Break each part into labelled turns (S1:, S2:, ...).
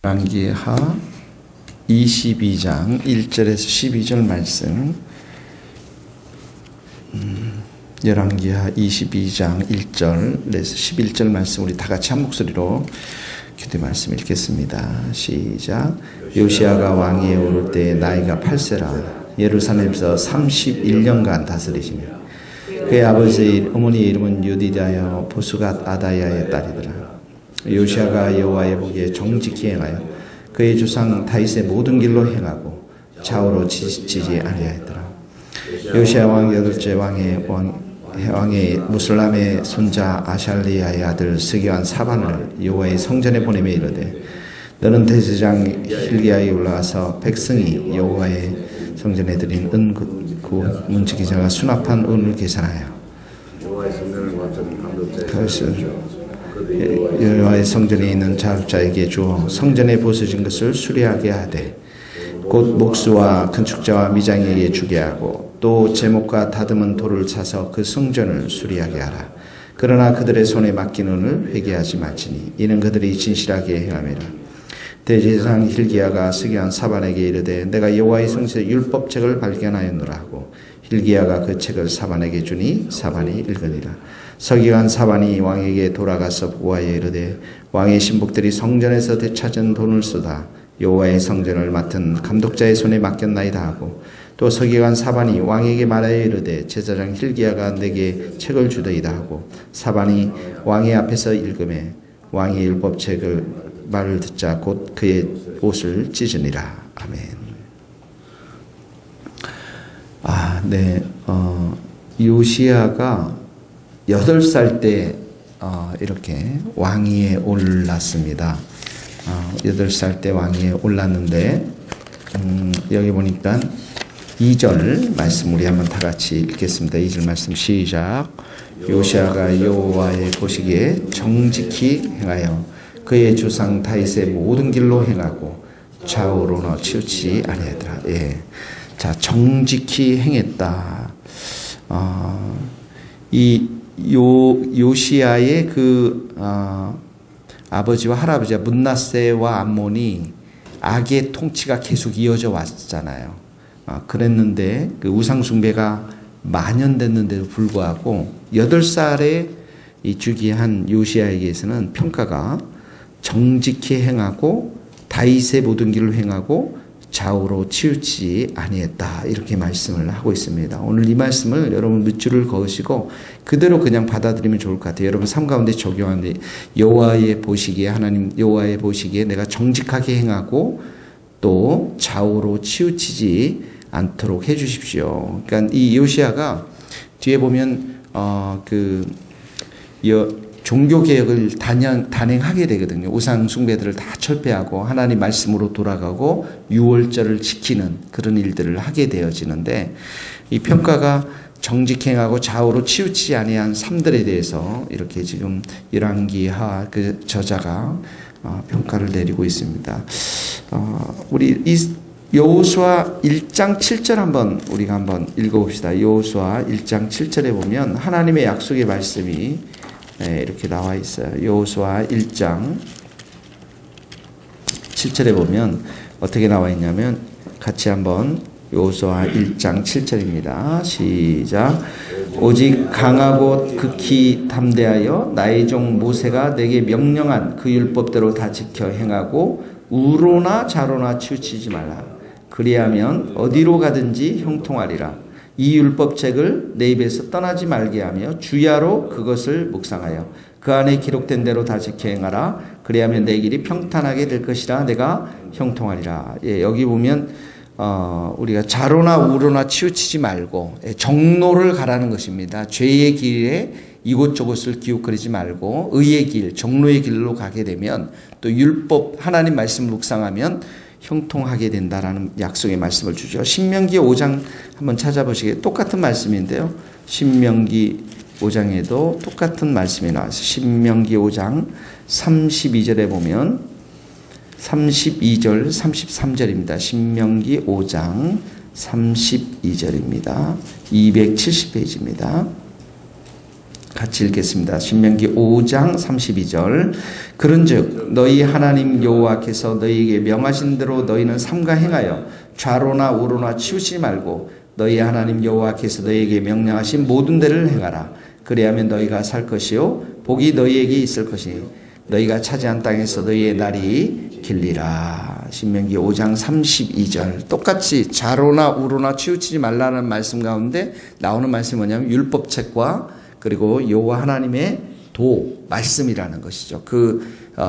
S1: 열왕기하 22장 1절에서 12절 말씀. 열왕기하 22장 1절에서 11절 말씀 우리 다 같이 한 목소리로 기도 말씀 읽겠습니다. 시작. 요시야가 왕위에 오를 때 나이가 8세라 예루살렘에서 31년간 다스리시며 그의 아버지 어머니의 이름은 유디다여 보수갓 아다야의 딸이더라. 요시야가 여호와의 보기에 정직히 행하여 그의 조상 다윗의 모든 길로 행하고 좌우로 지지 아니하였더라. 요시야 왕 8째 왕의 무슬람의 손자 아샬리아의 아들 스기완 사반을 여호와의 성전에 보내며 이르되 너는 대제사장 hil기야에 올라가서 백성이 여호와의 성전에 드린 은구 문지기자가 수납한 은을 계산하여 여호와의 성전에 있는 자업자에게 주어 성전에 부서진 것을 수리하게 하되 곧 목수와 건축자와 미장에게 주게 하고 또 제목과 다듬은 돌을 사서 그 성전을 수리하게 하라. 그러나 그들의 손에 맡긴 은을 회개하지 말지니 이는 그들이 진실하게 행함이라. 대제사장 hil기야가 스기완 사반에게 이르되 내가 여호와의 성전의 율법책을 발견하였노라 하고 hil기야가 그 책을 사반에게 주니 사반이 읽으니라. 서기관 사반이 왕에게 돌아가서 보고하여 이르되 왕의 신복들이 성전에서 되찾은 돈을 쓰다 여호와의 성전을 맡은 감독자의 손에 맡겼나이다 하고 또 서기관 사반이 왕에게 말하여 이르되 제사장 hil기야가 내게 책을 주더이다 하고 사반이 왕의 앞에서 읽으매 왕의 율법책을 말을 듣자 곧 그의 옷을 찢으니라. 아멘. 요시야가 8살 때 이렇게 왕위에 올랐습니다. 8살 때 왕위에 올랐는데 여기 보니까 2절 말씀 우리 한번 다 같이 읽겠습니다. 2절 말씀 시작. 요시야가 여호와의 보시기에 정직히 행하여 그의 조상 다윗의 모든 길로 행하고 좌우로는 치우치지 아니하더라. 예. 자, 정직히 행했다. 요시야의 아버지와 할아버지와 므낫세와 암몬이 악의 통치가 계속 이어져 왔잖아요. 그랬는데 그 우상숭배가 만연됐는데도 불구하고 8살에 이 주기한 요시야에게서는 평가가 정직히 행하고 다윗의 모든 길을 행하고 좌우로 치우치지 아니했다 이렇게 말씀을 하고 있습니다. 오늘 이 말씀을 여러분 밑줄을 그으시고 그대로 그냥 받아들이면 좋을 것 같아요. 여러분 삶 가운데 적용하는데 여호와의 보시기에 하나님 여호와의 보시기에 내가 정직하게 행하고 또 좌우로 치우치지 않도록 해주십시오. 그러니까 이 요시야가 뒤에 보면 종교개혁을 단행하게 되거든요. 우상 숭배들을 다 철폐하고 하나님 말씀으로 돌아가고 유월절을 지키는 그런 일들을 하게 되어지는데 이 평가가 정직행하고 좌우로 치우치지 아니한 삶들에 대해서 이렇게 지금 열왕기하 그 저자가 평가를 내리고 있습니다. 우리 이 여호수아 1장 7절 우리가 한번 읽어봅시다. 여호수아 1장 7절에 보면 하나님의 약속의 말씀이 이렇게 나와 있어요. 여호수아 1장 7절에 보면 어떻게 나와 있냐면 같이 한번 여호수아 1장 7절입니다. 시작. 오직 강하고 극히 담대하여 나의 종 모세가 내게 명령한 그 율법대로 다 지켜 행하고 우로나 좌로나 치우치지 말라. 그리하면 어디로 가든지 형통하리라. 이 율법책을 내 입에서 떠나지 말게 하며 주야로 그것을 묵상하여 그 안에 기록된 대로 다 지켜 행하라. 그리하면 내 길이 평탄하게 될 것이라 내가 형통하리라. 예, 여기 보면 우리가 좌로나 우로나 치우치지 말고 정로를 가라는 것입니다. 죄의 길에 이곳저곳을 기웃거리지 말고 의의 길, 정로의 길로 가게 되면 또 율법 하나님 말씀을 묵상하면 형통하게 된다라는 약속의 말씀을 주죠. 신명기 5장 한번 찾아보시게 똑같은 말씀인데요. 신명기 5장에도 똑같은 말씀이 나와서 신명기 5장 32절에 보면 32절 33절입니다. 신명기 5장 32절입니다. 270페이지입니다. 같이 읽겠습니다. 신명기 5장 32절. 그런즉 너희 하나님 여호와께서 너희에게 명하신 대로 너희는 삼가 행하여 좌로나 우로나 치우치지 말고 너희 하나님 여호와께서 너희에게 명령하신 모든 데를 행하라. 그리하면 너희가 살 것이요 복이 너희에게 있을 것이니 너희가 차지한 땅에서 너희의 날이 길리라. 신명기 5장 32절. 똑같이 좌로나 우로나 치우치지 말라는 말씀 가운데 나오는 말씀이 뭐냐면 율법책과 그리고 여호와 하나님의 말씀이라는 것이죠. 그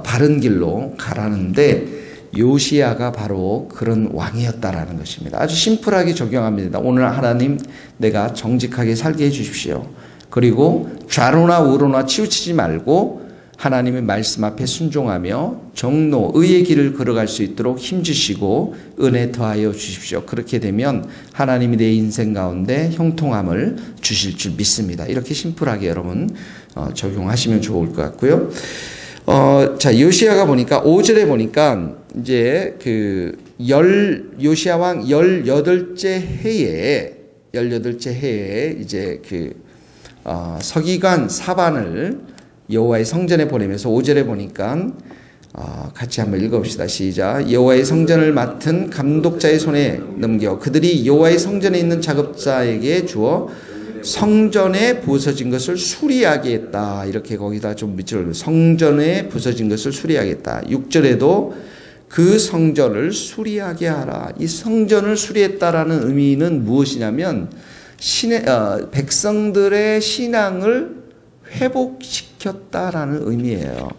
S1: 바른 길로 가라는데 요시야가 바로 그런 왕이었다라는 것입니다. 아주 심플하게 적용합니다. 오늘 하나님 내가 정직하게 살게 해주십시오. 그리고 좌로나 우로나 치우치지 말고 하나님의 말씀 앞에 순종하며 정로, 의의 길을 걸어갈 수 있도록 힘주시고 은혜 더하여 주십시오. 그렇게 되면 하나님이 내 인생 가운데 형통함을 주실 줄 믿습니다. 이렇게 심플하게 여러분 적용하시면 좋을 것 같고요. 자, 요시야가 보니까 5절에 보니까 이제 요시야 왕 18째 해에 이제 서기관 사반을 여호와의 성전에 보내면서 5절에 보니까 같이 한번 읽어봅시다. 시작. 여호와의 성전을 맡은 감독자의 손에 넘겨 그들이 여호와의 성전에 있는 작업자에게 주어 성전에 부서진 것을 수리하게 했다. 이렇게 거기다 좀 밑줄 성전에 부서진 것을 수리하겠다. 6절에도 그 성전을 수리하게 하라. 이 성전을 수리했다라는 의미는 무엇이냐면 백성들의 신앙을 회복시켰다라는 의미예요.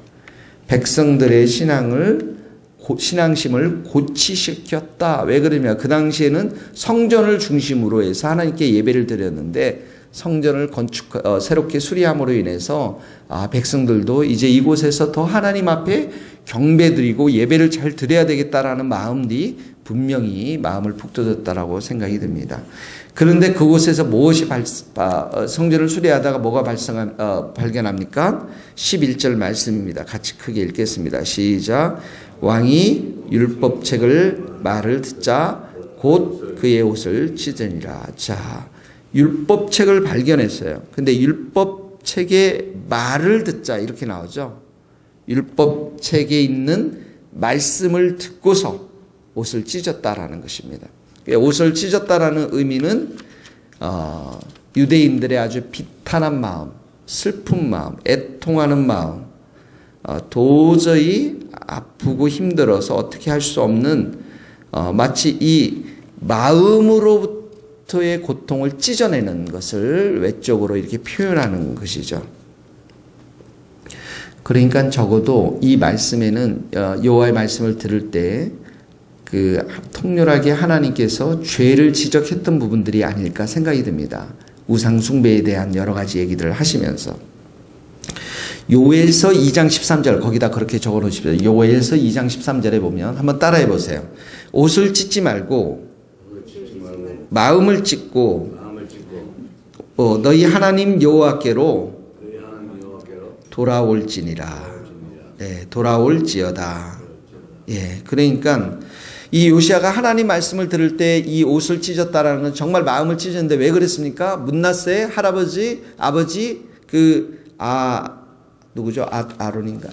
S1: 백성들의 신앙심을 고치시켰다. 왜 그러냐? 그 당시에는 성전을 중심으로 해서 하나님께 예배를 드렸는데 성전을 새롭게 수리함으로 인해서 백성들도 이제 이곳에서 더 하나님 앞에 경배드리고 예배를 잘 드려야 되겠다라는 마음이 분명히 마음을 북돋았다라고 생각이 듭니다. 그런데 그곳에서 무엇이 성전을 수리하다가 뭐가 발견합니까? 11절 말씀입니다. 같이 크게 읽겠습니다. 시작. 왕이 율법책을 말을 듣자 곧 그의 옷을 찢으니라. 자, 율법책을 발견했어요. 근데 율법책의 말을 듣자 이렇게 나오죠. 율법책에 있는 말씀을 듣고서 옷을 찢었다라는 것입니다. 옷을 찢었다라는 의미는 유대인들의 아주 비탄한 마음, 슬픈 마음, 애통하는 마음, 도저히 아프고 힘들어서 어떻게 할 수 없는 마치 이 마음으로부터의 고통을 찢어내는 것을 외적으로 이렇게 표현하는 것이죠. 그러니까 적어도 이 말씀에는 여호와의 말씀을 들을 때 통렬하게 하나님께서 죄를 지적했던 부분들이 아닐까 생각이 듭니다. 우상 숭배에 대한 여러 가지 얘기들을 하시면서 요엘서 2장 13절 거기다 그렇게 적어 놓으십시오. 요엘서 2장 13절에 보면 한번 따라해 보세요. 옷을 찢지 말고 마음을 찢고 너희 하나님 여호와께로 돌아올지니라. 네, 돌아올지어다. 예, 그러니까 이 요시야가 하나님 말씀을 들을 때 이 옷을 찢었다라는 건 정말 마음을 찢었는데 왜 그랬습니까? 므낫세 아버지 누구죠? 아론인가?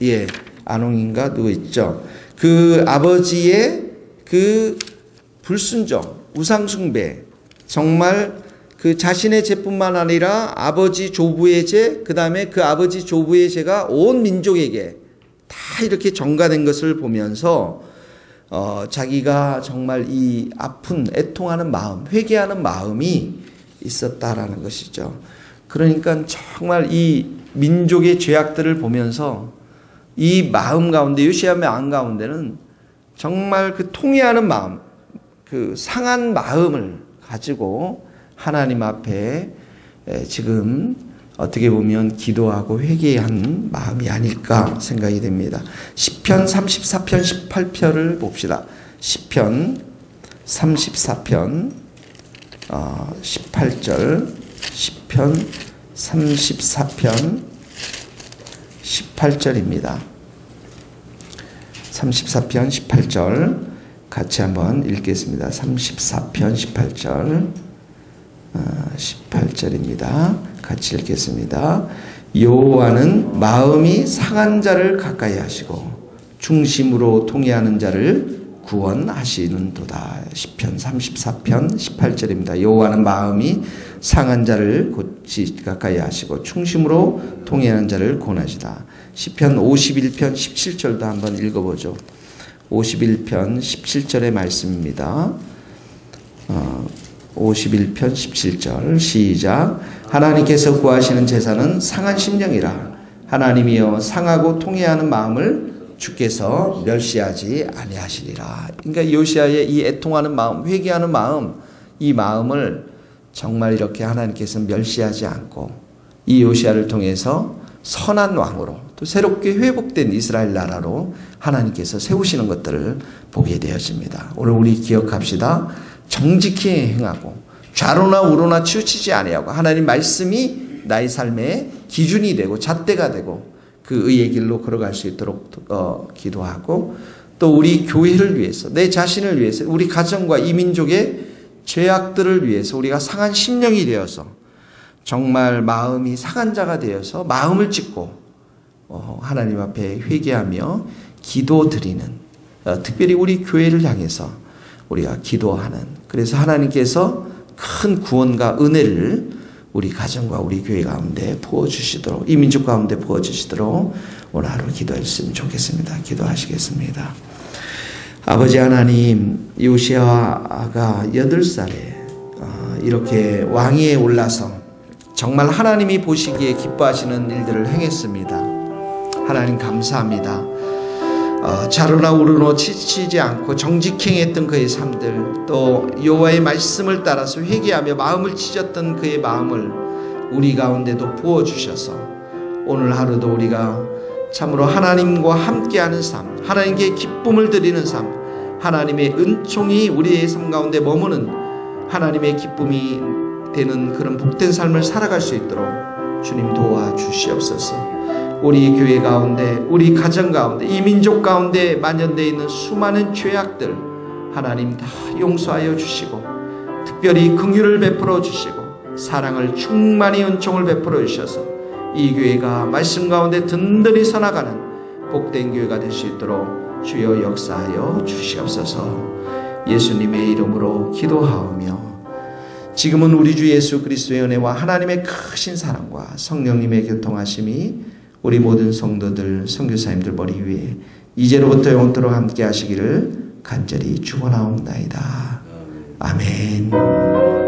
S1: 예, 아론인가? 누구 있죠? 그 아버지의 그 불순종, 우상숭배, 정말 그 자신의 죄뿐만 아니라 아버지 조부의 죄, 그 다음에 그 아버지 조부의 죄가 온 민족에게 다 이렇게 전가된 것을 보면서 자기가 정말 이 아픈 애통하는 마음, 회개하는 마음이 있었다라는 것이죠. 그러니까 정말 이 민족의 죄악들을 보면서 이 마음 가운데, 요시야의 마음 가운데는 정말 그 통회하는 마음, 그 상한 마음을 가지고 하나님 앞에 지금 어떻게 보면 기도하고 회개한 마음이 아닐까 생각이 됩니다. 시편 34편 18편을 봅시다. 시편 34편 18절 시편 34편 18절입니다. 34편 18절 같이 한번 읽겠습니다. 34편 18절 18절입니다. 같이 읽겠습니다. 여호와는 마음이 상한 자를 가까이 하시고 중심으로 통회하는 자를 구원하시는도다. 시편 34편 18절입니다. 여호와는 마음이 상한 자를 가까이 하시고 충심으로 통회하는 자를 구원하시다. 시편 51편 17절도 한번 읽어보죠. 51편 17절의 말씀입니다. 51편 17절 시작. 하나님께서 구하시는 제사는 상한 심령이라. 하나님이여 상하고 통회하는 마음을 주께서 멸시하지 아니하시리라. 그러니까 요시야의 이 애통하는 마음, 회개하는 마음, 이 마음을 정말 이렇게 하나님께서 멸시하지 않고 이 요시야를 통해서 선한 왕으로 또 새롭게 회복된 이스라엘 나라로 하나님께서 세우시는 것들을 보게 되어집니다. 오늘 우리 기억합시다. 정직히 행하고 좌로나 우로나 치우치지 아니하고 하나님 말씀이 나의 삶의 기준이 되고 잣대가 되고 그 의의 길로 걸어갈 수 있도록 기도하고 또 우리 교회를 위해서 내 자신을 위해서 우리 가정과 이 민족의 죄악들을 위해서 우리가 상한 심령이 되어서 정말 마음이 상한 자가 되어서 마음을 찢고 하나님 앞에 회개하며 기도드리는 특별히 우리 교회를 향해서 우리가 기도하는 그래서 하나님께서 큰 구원과 은혜를 우리 가정과 우리 교회 가운데 부어주시도록 이 민족 가운데 부어주시도록 오늘 하루 기도했으면 좋겠습니다. 기도하시겠습니다. 아버지 하나님 요시야가 8살에 이렇게 왕위에 올라서 정말 하나님이 보시기에 기뻐하시는 일들을 행했습니다. 하나님 감사합니다. 좌로나 우로나 치치지 않고 정직히 행했던 그의 삶들 또 여호와의 말씀을 따라서 회개하며 마음을 찢었던 그의 마음을 우리 가운데도 부어주셔서 오늘 하루도 우리가 참으로 하나님과 함께하는 삶 하나님께 기쁨을 드리는 삶 하나님의 은총이 우리의 삶 가운데 머무는 하나님의 기쁨이 되는 그런 복된 삶을 살아갈 수 있도록 주님 도와주시옵소서. 우리 교회 가운데 우리 가정 가운데 이 민족 가운데 만연되어 있는 수많은 죄악들 하나님 다 용서하여 주시고 특별히 긍휼을 베풀어 주시고 사랑을 충만히 은총을 베풀어 주셔서 이 교회가 말씀 가운데 든든히 서나가는 복된 교회가 될 수 있도록 주여 역사하여 주시옵소서. 예수님의 이름으로 기도하오며 지금은 우리 주 예수 그리스도의 은혜와 하나님의 크신 사랑과 성령님의 교통하심이 우리 모든 성도들, 선교사님들 머리 위에 이제로부터 영원토록 함께 하시기를 간절히 축원하옵나이다. 아멘.